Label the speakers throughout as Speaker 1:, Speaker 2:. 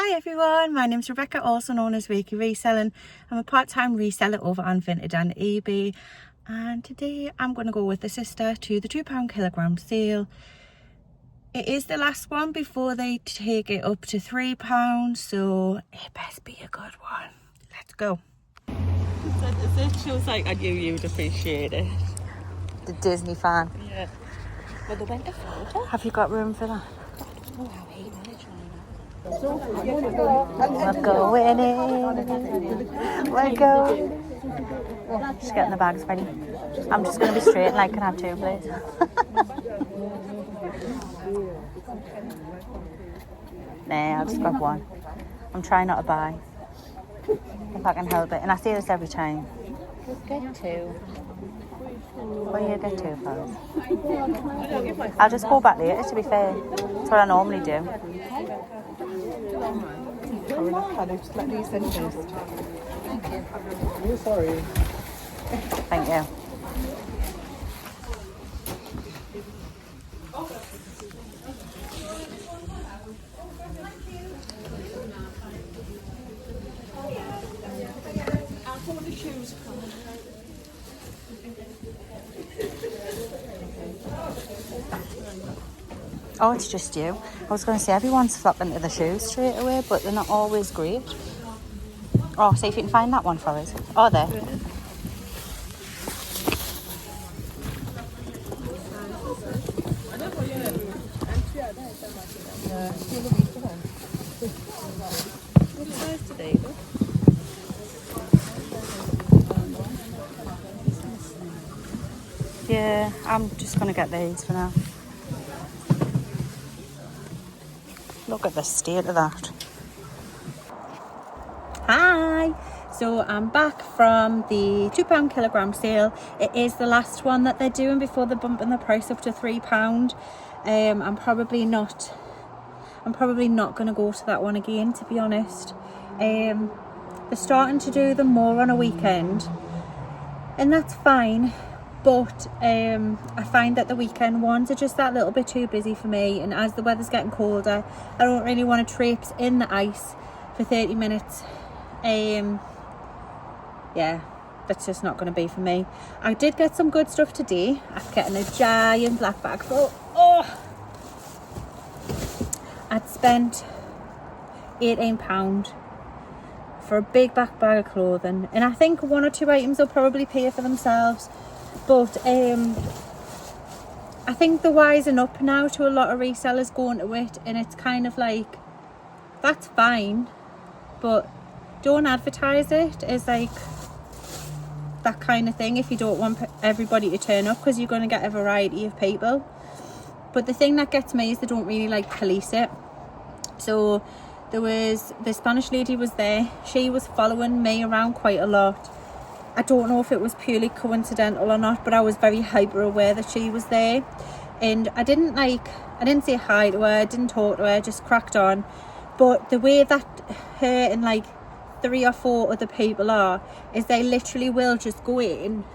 Speaker 1: Hi everyone, my name's Rebecca, also known as Reiki Reselling. I'm a part-time reseller over on Vinted and eBay, and today I'm going to go with the sister to the £2 kilogram sale. It is the last one before they take it up to £3, so it best be a good one. Let's go.
Speaker 2: She was like, I knew you'd appreciate it.
Speaker 1: The Disney fan.
Speaker 2: Yeah. Well, they went to Florida.
Speaker 1: Have you got room for that?
Speaker 2: Oh, how he managed
Speaker 1: We're going in. We're going. Just getting the bags ready. I'm just going to be straight and I can have two, please. Nah, I'll just grab one. I'm trying not to buy, if I can help it. And I say this every time.
Speaker 2: Just get two.
Speaker 1: Well, you get two first. I'll just go back later, to be fair. That's what I normally do.
Speaker 3: Just let these in first.
Speaker 2: Thank you.
Speaker 3: Oh, sorry.
Speaker 1: Thank you. Oh, it's just you. I was going to say everyone's flocking to the shoes straight away, but they're not always great. Oh, see if you can find that one for us. Oh, there.
Speaker 2: What size today, though?
Speaker 1: Yeah, I'm just going to get these for now. Look at the state of that. Hi! So I'm back from the £2 kilogram sale. It is the last one that they're doing before they're bumping the price up to £3. I'm probably not going to go to that one again, to be honest. They're starting to do them more on a weekend, and that's fine. But I find that the weekend ones are just that little bit too busy for me, and as the weather's getting colder, I don't really want to traipse in the ice for 30 minutes. Yeah, that's just not going to be for me. I did get some good stuff today. I'm getting a giant black bag full. Oh! I'd spent £18 for a big back bag of clothing, and I think one or two items will probably pay for themselves. But I think they're wising up now to a lot of resellers going to it, and it's kind of like, that's fine, but don't advertise it as like that kind of thing if you don't want everybody to turn up, because you're going to get a variety of people. But the thing that gets me is they don't really like police it. So there was the Spanish lady was there. She was following me around quite a lot. I don't know if it was purely coincidental or not, but I was very hyper aware that she was there, and I didn't say hi to her, didn't talk to her, just cracked on. But the way that her and like 3 or 4 other people are, is they literally will just go in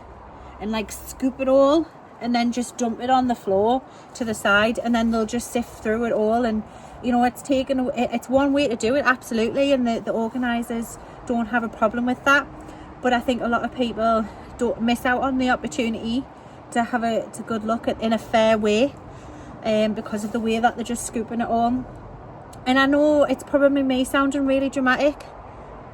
Speaker 1: and like scoop it all and then just dump it on the floor to the side, and then they'll just sift through it all. And you know, it's one way to do it, absolutely, and the organisers don't have a problem with that. But I think a lot of people don't miss out on the opportunity to have a good look at in a fair way, because of the way that they're just scooping it all. And I know it's probably me sounding really dramatic,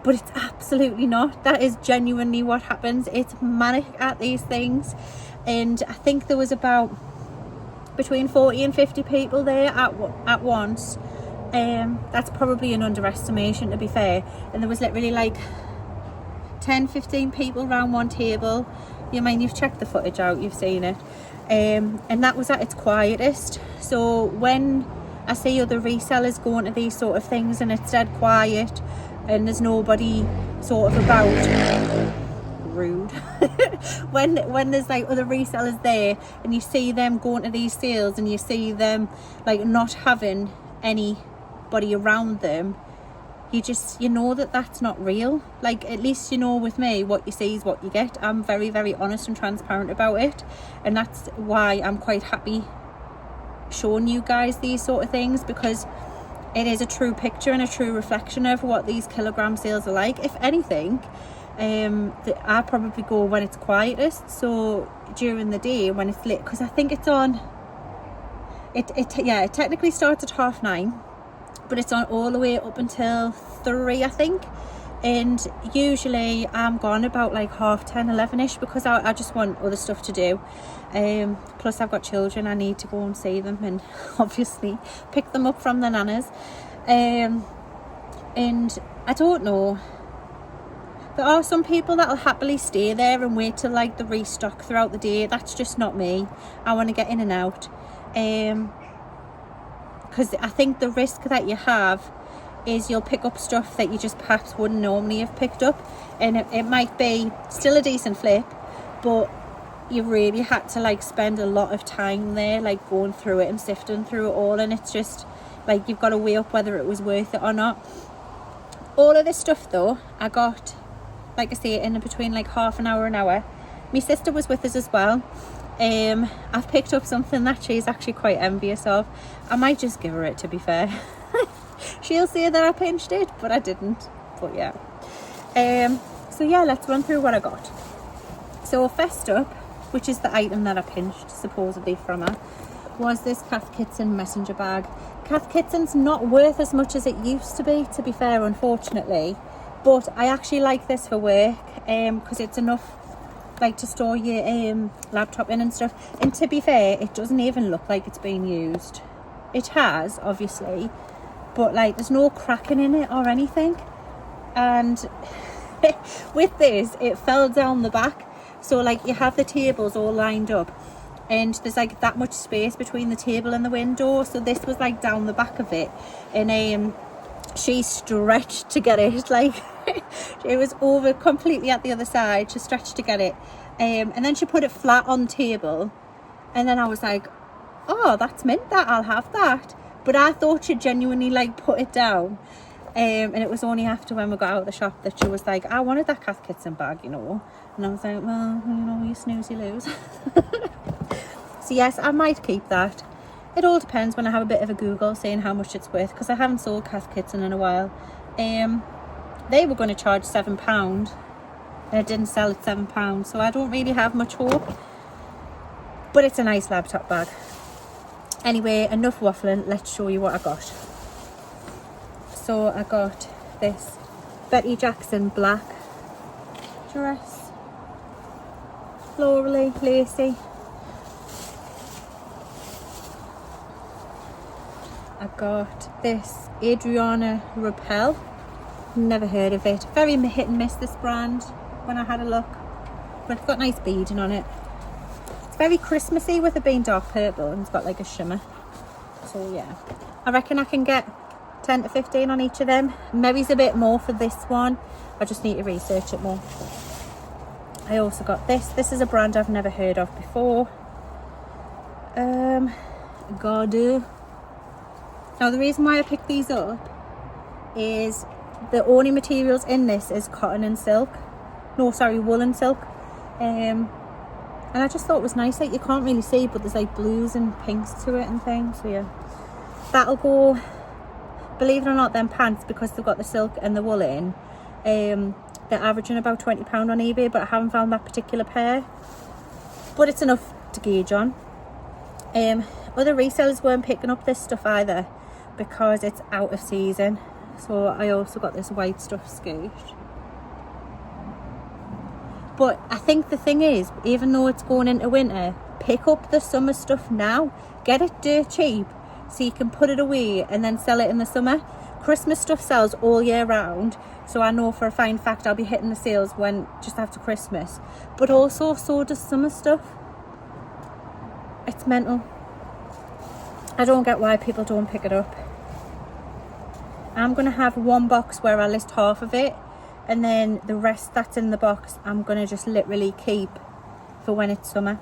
Speaker 1: but it's absolutely not. That is genuinely what happens. It's manic at these things. And I think there was about between 40 and 50 people there at once. That's probably an underestimation, to be fair. And there was literally like 10-15 people around one table. You've checked the footage out, you've seen it, and that was at its quietest. So when I see other resellers going to these sort of things and it's dead quiet and there's nobody sort of about, rude. when there's like other resellers there and you see them going to these sales and you see them like not having anybody around them, you know that that's not real. Like, at least, you know, with me, what you see is what you get. I'm very, very honest and transparent about it, and that's why I'm quite happy showing you guys these sort of things, because it is a true picture and a true reflection of what these kilogram sales are like. If anything, I probably go when it's quietest, so during the day when it's late, because I think it's on, it technically starts at 9:30, but it's on all the way up until 3, I think. And usually I'm gone about like 10:30, 11ish, because I just want other stuff to do. Plus I've got children, I need to go and see them and obviously pick them up from the nanas. And I don't know, there are some people that'll happily stay there and wait till like the restock throughout the day. That's just not me. I want to get in and out, because I think the risk that you have is you'll pick up stuff that you just perhaps wouldn't normally have picked up, and it might be still a decent flip, but you really had to like spend a lot of time there, like going through it and sifting through it all, and it's just like you've got to weigh up whether it was worth it or not. All of this stuff though, I got, like I say, in between like half an hour, an hour. My sister was with us as well. I've picked up something that she's actually quite envious of. I might just give her it, to be fair. She'll say that I pinched it, but I didn't. But yeah. So yeah, let's run through what I got. So first up, which is the item that I pinched supposedly from her, was this Cath Kidston messenger bag. Cath Kidston's not worth as much as it used to be fair, unfortunately. But I actually like this for work, because it's enough like to store your laptop in and stuff. And to be fair, it doesn't even look like it's being used. It has, obviously, but like there's no cracking in it or anything. And with this, it fell down the back, so like you have the tables all lined up and there's like that much space between the table and the window, so this was like down the back of it, and she stretched to get it, like it was over completely at the other side. She stretched to get it, and then she put it flat on the table, and then I was like, oh, that's mint, that I'll have that. But I thought she genuinely like put it down, and it was only after when we got out of the shop that she was like, I wanted that Cath Kidston bag, you know. And I was like, well, you know, you snooze, you lose. So yes, I might keep that. It all depends when I have a bit of a Google saying how much it's worth, because I haven't sold Cath Kidston in a while. They were going to charge £7 and it didn't sell at £7, so I don't really have much hope. But it's a nice laptop bag. Anyway, enough waffling, let's show you what I got. So I got this Betty Jackson black dress, florally, lacy. I got this Adriana Rappel, never heard of it. Very hit and miss, this brand, when I had a look, but it's got nice beading on it. It's very Christmassy with it being dark purple, and it's got like a shimmer. So yeah, I reckon I can get 10 to 15 on each of them. Maybe a bit more for this one. I just need to research it more. I also got this. This is a brand I've never heard of before. Gardeux. Now the reason why I picked these up is the only materials in this is cotton and silk. No, sorry, wool and silk. And I just thought it was nice, like you can't really see, but there's like blues and pinks to it and things. So yeah, that'll go. Believe it or not, them pants, because they've got the silk and the wool in, they're averaging about £20 on eBay, but I haven't found that particular pair. But it's enough to gauge on. Other resellers weren't picking up this stuff either, because it's out of season. So I also got this white stuff skirt. But I think the thing is, even though it's going into winter, pick up the summer stuff now. Get it dirt cheap so you can put it away and then sell it in the summer. Christmas stuff sells all year round, so I know for a fine fact I'll be hitting the sales when just after Christmas. But also, so does summer stuff. It's mental. I don't get why people don't pick it up. I'm going to have one box where I list half of it, and then the rest that's in the box I'm going to just literally keep for when it's summer.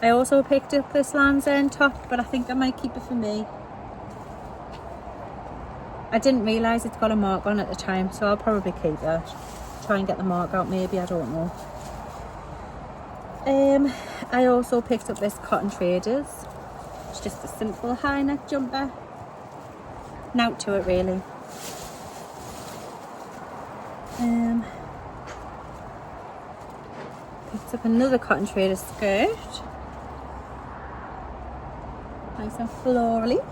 Speaker 1: I also picked up this Land's End top, but I think I might keep it for me. I didn't realise it's got a mark on at the time, so I'll probably keep that. Try and get the mark out maybe, I don't know. I also picked up this Cotton Traders. It's just a simple high neck jumper. Nout to it really. Picked up another Cotton Trader skirt. Nice and florally.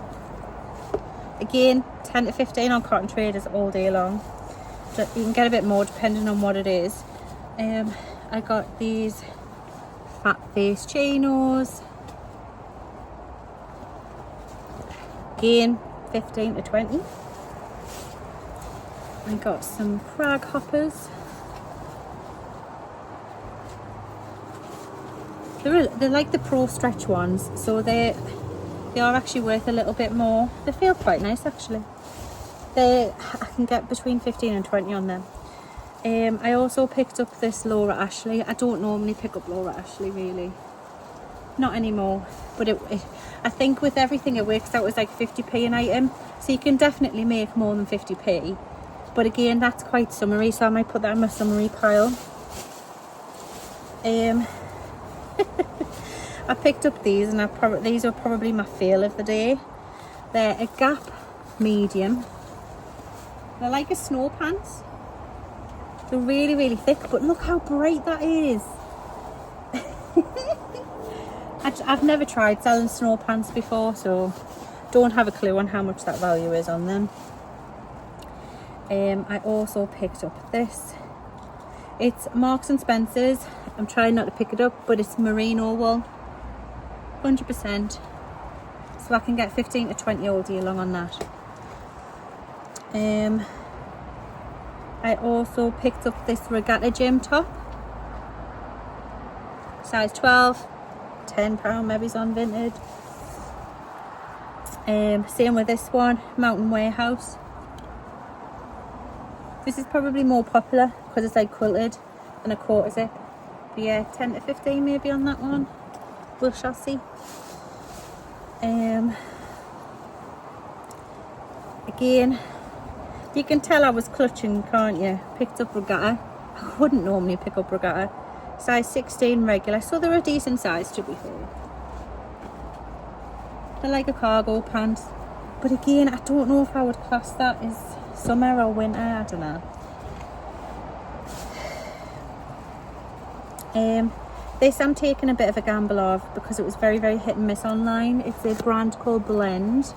Speaker 1: Again, 10 to 15 on Cotton Traders all day long. You can get a bit more depending on what it is. I got these fat face chinos. Again, 15 to 20. I got some crag hoppers. They're like the pro stretch ones, so they are actually worth a little bit more. They feel quite nice actually. I can get between 15 and 20 on them. I also picked up this Laura Ashley. I don't normally pick up Laura Ashley really, not anymore, but I think with everything it works out as like 50p an item, so you can definitely make more than 50p, but again that's quite summery, so I might put that in my summery pile. I picked up these, and these are probably my fail of the day. They're a Gap medium. They're like a snow pants. They're really, really thick, but look how bright that is. I've never tried selling snow pants before, so don't have a clue on how much that value is on them. I also picked up this. It's Marks and Spencer's. I'm trying not to pick it up, but it's merino wool, 100%. So I can get 15 to 20 all day long on that. I also picked up this regatta gym top, size 12, £10 maybe on Vinted. Same with this one, Mountain Warehouse. This is probably more popular because it's like quilted and a quarter zip. But yeah, 10 to 15 maybe on that one. We shall see. Again, you can tell I was clutching, can't you? Picked up regatta. I wouldn't normally pick up regatta. Size 16 regular, so they're a decent size to be fair. They're like a cargo pant, but again I don't know if I would class that as summer or winter, I don't know. This I'm taking a bit of a gamble of because it was very, very hit and miss online. It's a brand called Blend.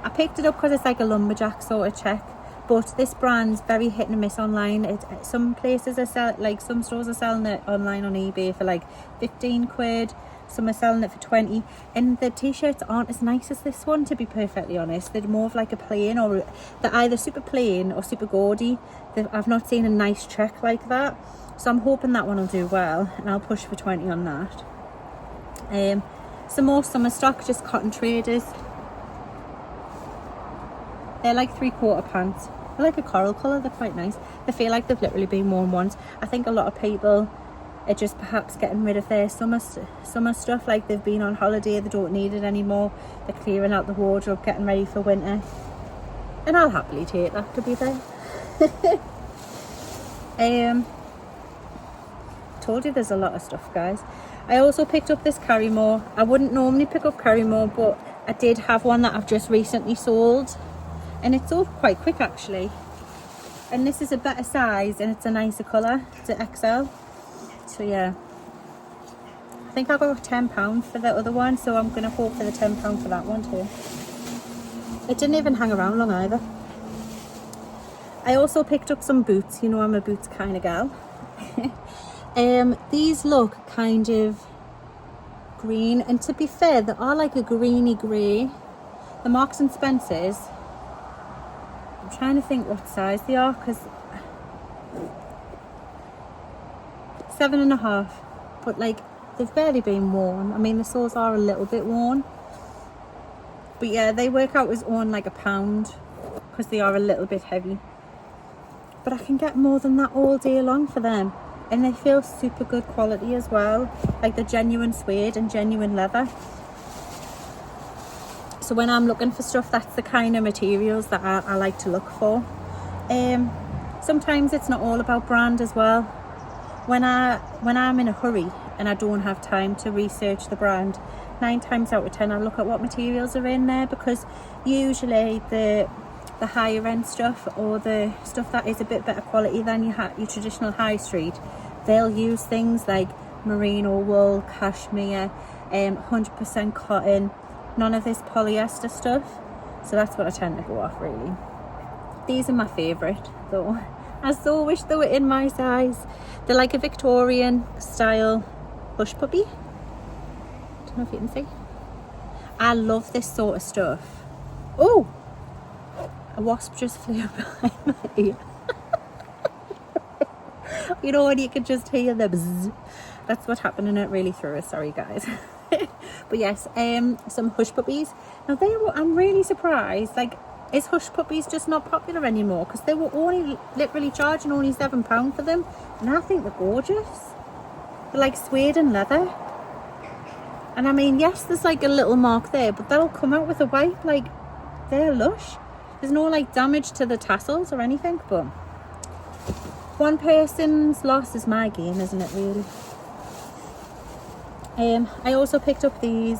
Speaker 1: I picked it up because it's like a lumberjack sort of check, but this brand's very hit and miss online. Some places are selling, like some stores are selling it online on eBay for like 15 quid. Some are selling it for 20, and the t-shirts aren't as nice as this one, to be perfectly honest. They're more of like a plain, or they're either super plain or super gaudy. I've not seen a nice check like that, so I'm hoping that one will do well, and I'll push for 20 on that. Some more summer stock, just Cotton Traders. They're like 3/4 pants. They're like a coral colour, they're quite nice. They feel like they've literally been worn once. I think a lot of people are just perhaps getting rid of their summer stuff, like they've been on holiday, they don't need it anymore, they're clearing out the wardrobe, getting ready for winter, and I'll happily take that, to be fair. Told you there's a lot of stuff, guys. I also picked up this Carrymore. I wouldn't normally pick up Carrymore, but I did have one that I've just recently sold, and it sold quite quick actually, and this is a better size and it's a nicer colour. It's an XL. So yeah, I think I got £10 for the other one, so I'm going to hope for the £10 for that one too. It didn't even hang around long either. I also picked up some boots. You know I'm a boots kind of gal. These look kind of green, and to be fair they are like a greeny grey. The Marks and Spencer's, I'm trying to think what size they are, because 7.5, but like they've barely been worn. I mean the soles are a little bit worn, but yeah, they work out as on like £1 because they are a little bit heavy, but I can get more than that all day long for them, and they feel super good quality as well, like the genuine suede and genuine leather. So when I'm looking for stuff, that's the kind of materials that I like to look for. Sometimes it's not all about brand as well. When I'm in a hurry and I don't have time to research the brand, 9 times out of 10 I look at what materials are in there, because usually the higher end stuff, or the stuff that is a bit better quality than your traditional high street, they'll use things like merino wool, cashmere, 100% cotton, none of this polyester stuff. So that's what I tend to go off, really. These are my favourite though. I so wish they were in my size. They're like a Victorian style hush puppy. Don't know if you can see. I love this sort of stuff. Oh, a wasp just flew behind my ear. You know when you can just hear the bzzz? That's what happened, and it really threw us. Sorry guys. But yes, some hush puppies. Now I'm really surprised, like, is hush puppies just not popular anymore? Because they were only literally charging only £7 for them, and I think they're gorgeous. They're like suede and leather, and I mean, yes, there's like a little mark there, but they'll come out with a wipe. Like, they're lush. There's no like damage to the tassels or anything. But one person's loss is my gain, isn't it, really? I also picked up these.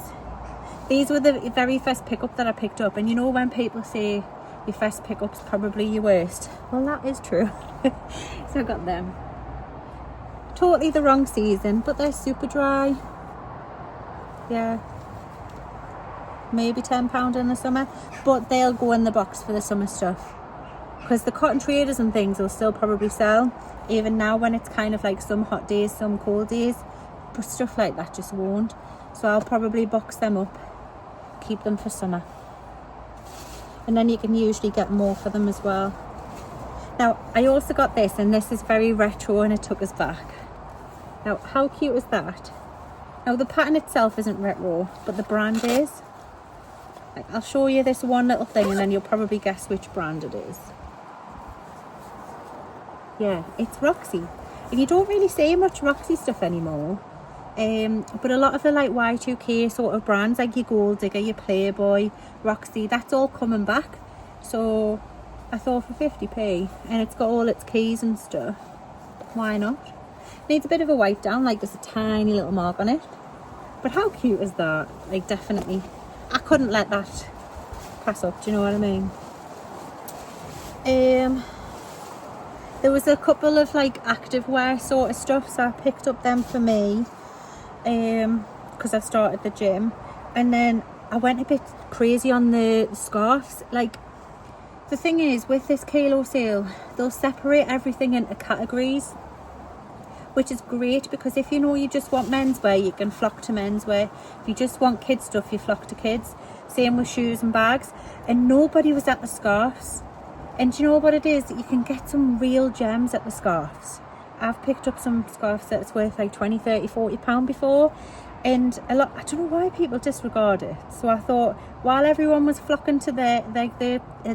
Speaker 1: These were the very first pickup that I picked up, and you know when people say your first pickup's probably your worst? Well, that is true. So I got them. Totally the wrong season, but they're super dry. Yeah. Maybe £10 in the summer, but they'll go in the box for the summer stuff. Because the cotton traders and things will still probably sell, even now when it's kind of like some hot days, some cold days. But stuff like that just won't. So I'll probably box them up, keep them for summer, and then you can usually get more for them as well. Now I also got this, and this is very retro, and it took us back. Now how cute is that? Now the pattern itself isn't retro, but the brand is. Like, I'll show you this one little thing, and then you'll probably guess which brand it is. Yeah, it's Roxy, and you don't really see much Roxy stuff anymore. But a lot of the like Y2K sort of brands, like your Gold Digger, your Playboy, Roxy, that's all coming back. So I thought for 50p, and it's got all its keys and stuff, why not? Needs a bit of a wipe down, like there's a tiny little mark on it, but how cute is that? Like, definitely I couldn't let that pass up, do you know what I mean? There was a couple of like activewear sort of stuff, so I picked up them for me, because I've started the gym. And then I went a bit crazy on the scarves. Like, the thing is, with this kilo sale, they'll separate everything into categories, which is great, because if you know you just want menswear, you can flock to menswear. If you just want kids stuff, you flock to kids. Same with shoes and bags. And nobody was at the scarves. And do you know what it is? You can get some real gems at the scarves. I've picked up some scarves that's worth like 20, 30, 40 pound before, and a lot, I don't know why people disregard it. So I thought, while everyone was flocking to their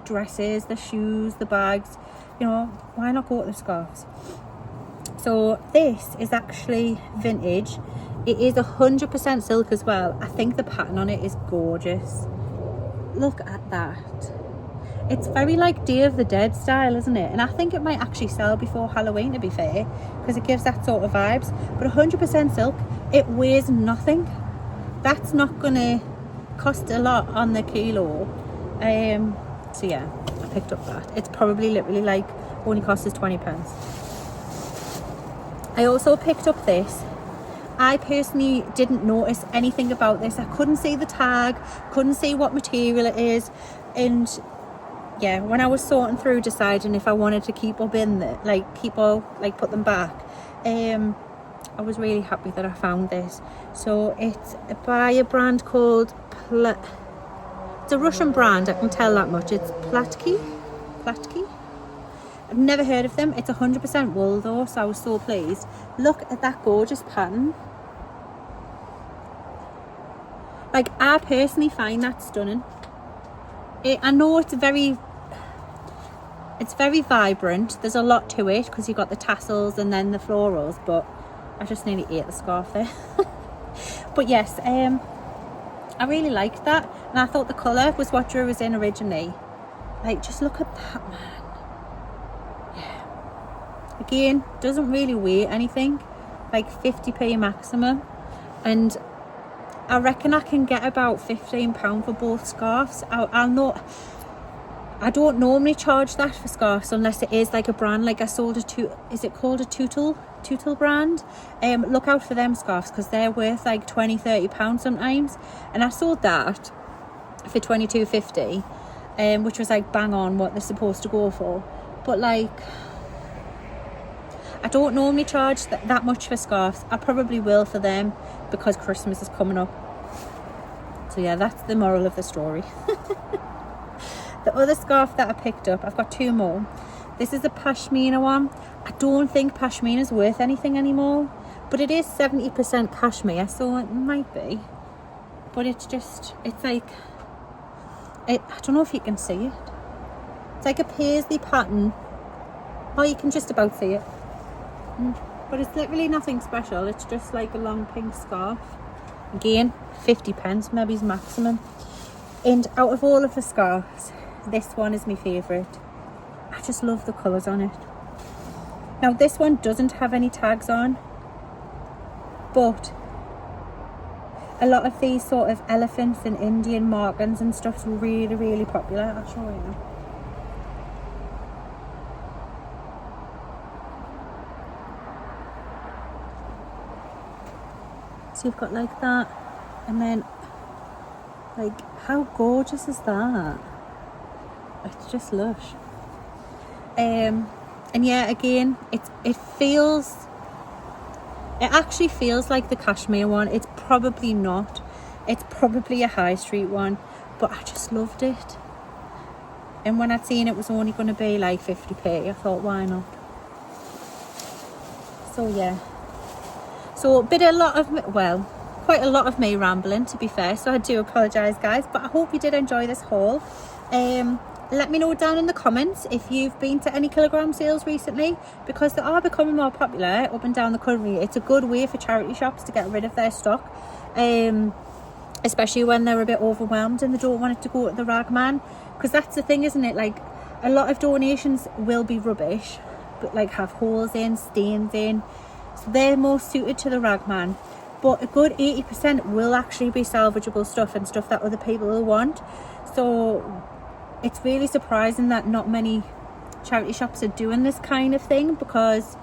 Speaker 1: dresses, the shoes, the bags, you know, why not go to the scarves? So this is actually vintage. It is 100% silk as well. I think the pattern on it is gorgeous. Look at that. It's very like Day of the Dead style, isn't it? And I think it might actually sell before Halloween, to be fair, because it gives that sort of vibes. But 100% silk, it weighs nothing. That's not gonna cost a lot on the kilo. So yeah, I picked up that. It's probably literally like only cost us £20. I also picked up this. I personally didn't notice anything about this. I couldn't see the tag, couldn't see what material it is, and yeah, when I was sorting through deciding if I wanted to keep up in there, put them back, I was really happy that I found this. So it's by a brand called it's a Russian brand, I can tell that much. It's Platki. I've never heard of them. It's 100% wool though, so I was so pleased. Look at that gorgeous pattern. Like, I personally find that stunning. I know it's very vibrant. There's a lot to it because you've got the tassels and then the florals, but I just nearly ate the scarf there. But yes, I really liked that, and I thought the colour was what Drew was in originally. Like, just look at that, man. Yeah. Again, doesn't really weigh anything, like 50p maximum, and I reckon I can get about £15 for both scarves. I don't normally charge that for scarves unless it is like a brand. Like I sold is it called a Tootle brand? Look out for them scarves because they're worth like £20-30 sometimes, and I sold that for £22.50, which was like bang on what they're supposed to go for. But like, I don't normally charge that much for scarves. I probably will for them because Christmas is coming up. So yeah, that's the moral of the story. The other scarf that I picked up, I've got two more. This is a pashmina one. I don't think pashmina is worth anything anymore, but it is 70% cashmere, so it might be. But it's like, I don't know if you can see it. It's like a paisley pattern. Oh, you can just about see it. But it's literally nothing special. It's just like a long pink scarf. Again, 50p, maybe is maximum. And out of all of the scarves, this one is my favourite. I just love the colours on it. Now this one doesn't have any tags on, but a lot of these sort of elephants and Indian markings and stuff's really, really popular. I'll show you. So you've got like that, and then like, how gorgeous is that? It's just lush. And yeah, again, it actually feels like the cashmere one. It's probably not. It's probably a high street one, but I just loved it. And when I'd seen it was only going to be like 50p, I thought, why not? So yeah. So quite a lot of me rambling, to be fair, so I do apologise guys, but I hope you did enjoy this haul. Let me know down in the comments if you've been to any kilogram sales recently, because they are becoming more popular up and down the country. It's a good way for charity shops to get rid of their stock, especially when they're a bit overwhelmed and they don't want it to go to the ragman, because that's the thing, isn't it? Like, a lot of donations will be rubbish, but like have holes in, stains in, so they're more suited to the ragman. But a good 80% will actually be salvageable stuff and stuff that other people will want. So it's really surprising that not many charity shops are doing this kind of thing, because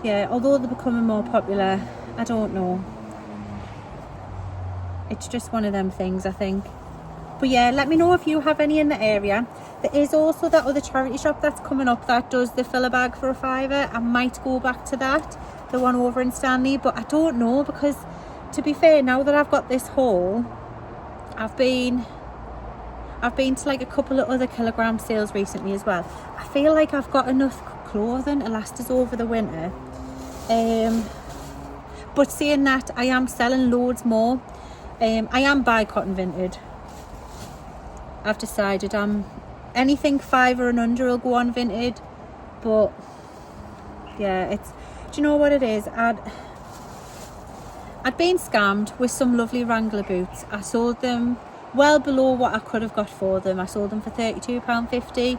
Speaker 1: yeah, although they're becoming more popular, I don't know, it's just one of them things, I think. But yeah, let me know if you have any in the area. There is also that other charity shop that's coming up that does the filler bag for £5. I might go back to that, the one over in Stanley, but I don't know, because to be fair, now that I've got this haul, I've been to like a couple of other kilogram sales recently as well. I feel like I've got enough clothing to last us over the winter. But saying that, I am selling loads more. I am boycotting Vinted. I've decided anything £5 and under will go on Vinted. But yeah, do you know what it is? I'd been scammed with some lovely Wrangler boots. I sold them well below what I could have got for them. I sold them for £32.50.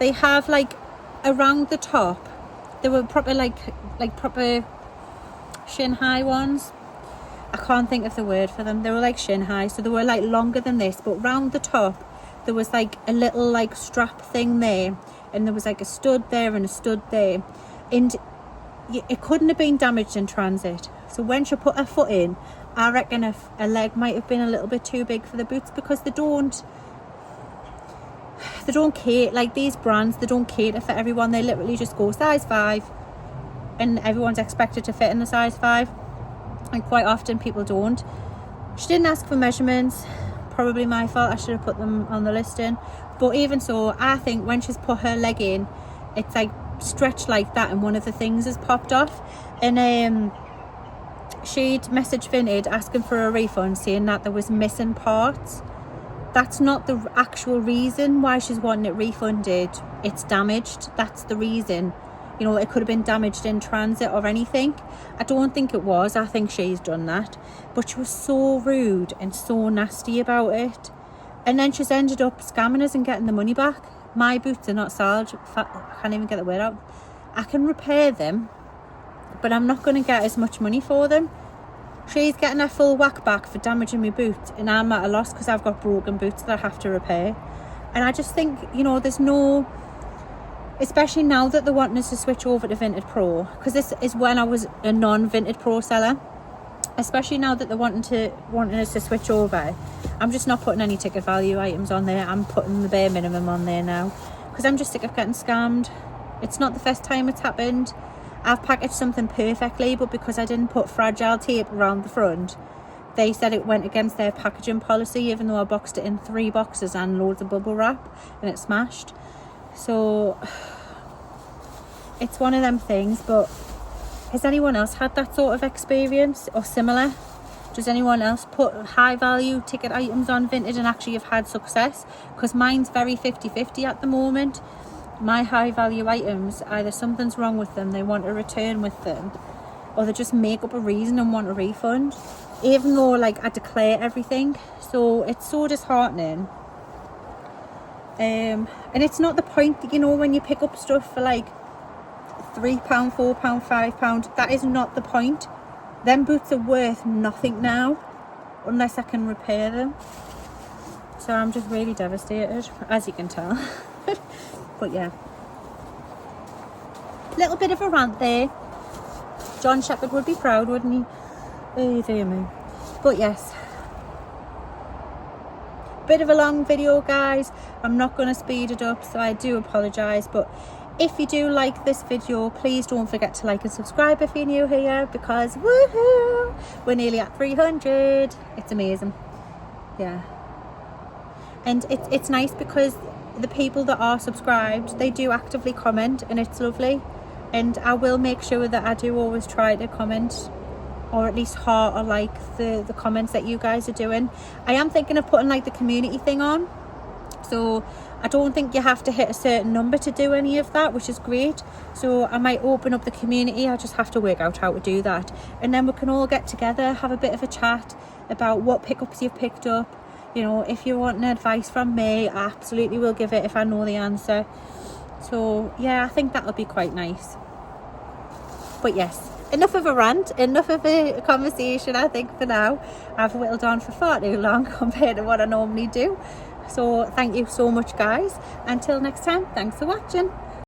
Speaker 1: They have like around the top, they were proper like proper shin high ones. I can't think of the word for them. They were like shin high, so they were like longer than this, but round the top there was like a little like strap thing there, and there was like a stud there and a stud there, and it couldn't have been damaged in transit. So when she put her foot in, I reckon if a leg might have been a little bit too big for the boots, because they don't cater, like these brands, they don't cater for everyone. They literally just go size 5 and everyone's expected to fit in the size 5, and quite often people don't. She didn't ask for measurements, probably my fault. I should have put them on the listing, but even so, I think when she's put her leg in, it's like stretched like that, and one of the things has popped off, and she'd messaged Vinted asking for a refund, saying that there was missing parts. That's not the actual reason why she's wanting it refunded. It's damaged. That's the reason. You know, it could have been damaged in transit or anything. I don't think it was. I think she's done that. But she was so rude and so nasty about it. And then she's ended up scamming us and getting the money back. My boots are not salvage. I can't even get the word out. I can repair them, but I'm not going to get as much money for them. She's getting a full whack back for damaging my boot, and I'm at a loss because I've got broken boots that I have to repair. And I just think, you know, there's no, especially now that they're wanting us to switch over to Vinted Pro, because this is when I was a non-Vinted Pro seller, especially now that they're wanting us to switch over, I'm just not putting any ticket value items on there. I'm putting the bare minimum on there now, because I'm just sick of getting scammed. It's not the first time it's happened. I've packaged something perfectly, but because I didn't put fragile tape around the front, they said it went against their packaging policy, even though I boxed it in 3 boxes and loads of bubble wrap, and it smashed. So it's one of them things. But has anyone else had that sort of experience or similar? Does anyone else put high value ticket items on Vinted and actually have had success? Because mine's very 50-50 at the moment. My high value items, either something's wrong with them, they want a return with them, or they just make up a reason and want a refund, even though like I declare everything. So it's so disheartening. And it's not the point that, you know, when you pick up stuff for like £3, £4, £5, that is not the point. Them boots are worth nothing now unless I can repair them. So I'm just really devastated, as you can tell. But yeah, little bit of a rant there. John Shepherd would be proud, wouldn't he? Oh dear me. But yes, bit of a long video, guys. I'm not going to speed it up, so I do apologise. But if you do like this video, please don't forget to like and subscribe if you're new here, because woohoo, we're nearly at 300. It's amazing. Yeah, and it's nice because the people that are subscribed, they do actively comment, and it's lovely. And I will make sure that I do always try to comment, or at least heart or like the comments that you guys are doing. I am thinking of putting like the community thing on, so I don't think you have to hit a certain number to do any of that, which is great. So I might open up the community. I just have to work out how to do that, and then we can all get together, have a bit of a chat about what pickups you've picked up. You know, if you want advice from me, I absolutely will give it if I know the answer. So yeah, I think that'll be quite nice. But yes, enough of a rant, enough of a conversation, I think, for now. I've whittled on for far too long compared to what I normally do. So thank you so much, guys. Until next time, thanks for watching.